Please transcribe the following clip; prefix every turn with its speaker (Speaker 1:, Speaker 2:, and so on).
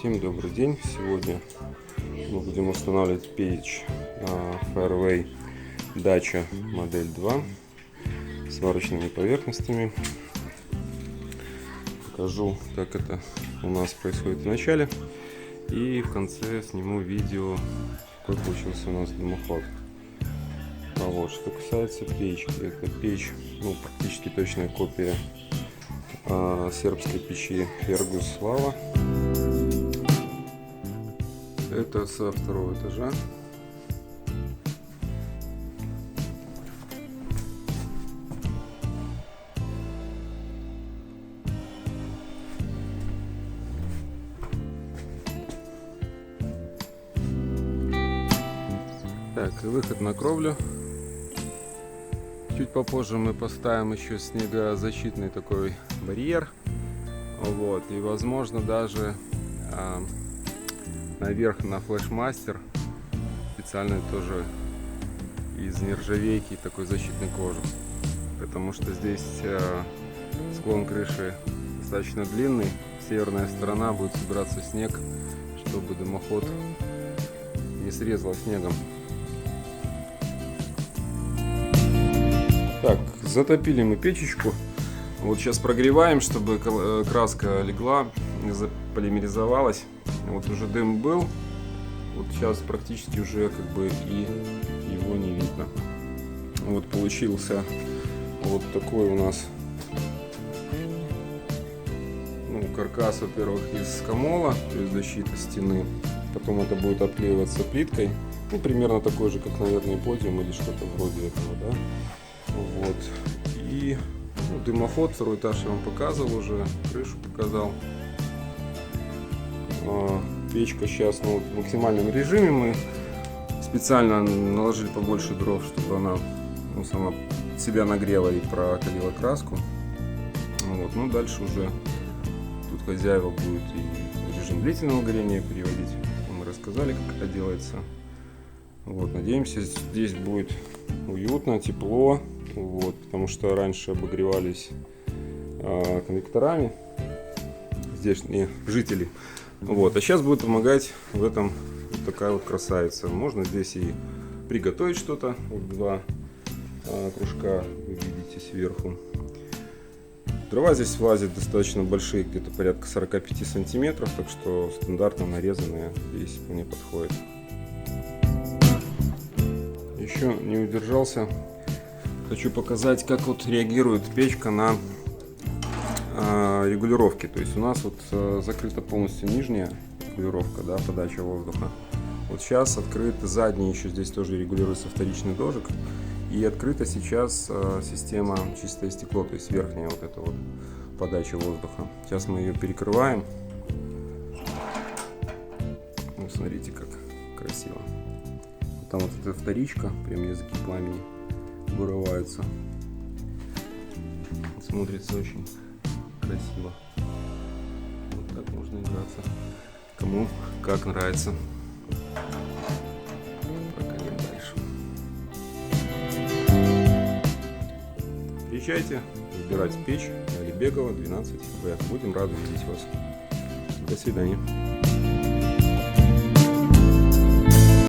Speaker 1: Всем добрый день! Сегодня мы будем устанавливать печь Fairway Dacia модель 2 с сварочными поверхностями. Покажу, как это у нас происходит в начале, и в конце сниму видео, какой получился у нас дымоход. Вот, что касается печки, это печь, практически точная копия сербской печи Fergus Lava. Это со второго этажа. Так, и выход на кровлю. Чуть попозже мы поставим еще снегозащитный такой барьер. Вот, и возможно даже наверх на флешмастер специальный тоже из нержавейки, такой защитной кожи, потому что здесь склон крыши достаточно длинный, северная сторона будет собираться снег, чтобы дымоход не срезало снегом. Так, затопили мы печечку. Вот сейчас прогреваем, чтобы краска легла, заполимеризовалась. Вот уже дым был. Вот сейчас практически уже и его не видно. Вот получился вот такой у нас каркас, во-первых, из скамола, то есть защита стены. Потом это будет обклеиваться плиткой. Примерно такой же, как, наверное, подиум или что-то вроде этого, да. Вот. И дымоход, второй этаж я вам показывал уже, крышу показал. Печка сейчас в максимальном режиме. Мы специально наложили побольше дров, чтобы она сама себя нагрела и прокалила краску. Вот. Дальше уже тут хозяева будет и режим длительного горения переводить. Мы рассказали, как это делается. Вот. Надеемся, здесь будет уютно, тепло. Вот, потому что раньше обогревались конвекторами здешние жители. Вот, а сейчас будет помогать в этом вот такая вот красавица. Можно здесь и приготовить что-то. Вот два кружка вы видите сверху. Дрова здесь влазят достаточно большие, где-то порядка 45 сантиметров, так что стандартно нарезанные здесь вполне подходит. Еще не удержался. Хочу показать, как вот реагирует печка на регулировки. То есть у нас вот закрыта полностью нижняя регулировка, да, подача воздуха. Вот сейчас открыт задний, еще здесь тоже регулируется вторичный дожик. И открыта сейчас система чистое стекло, то есть верхняя вот эта вот подача воздуха. Сейчас мы ее перекрываем. Смотрите, как красиво. Там вот эта вторичка, прям языки пламени вырываются. Смотрится очень красиво. Вот так можно играться. Кому как нравится. Прокалим дальше. Приезжайте выбирать печь Алибегова 12Б. Будем рады видеть вас. До свидания.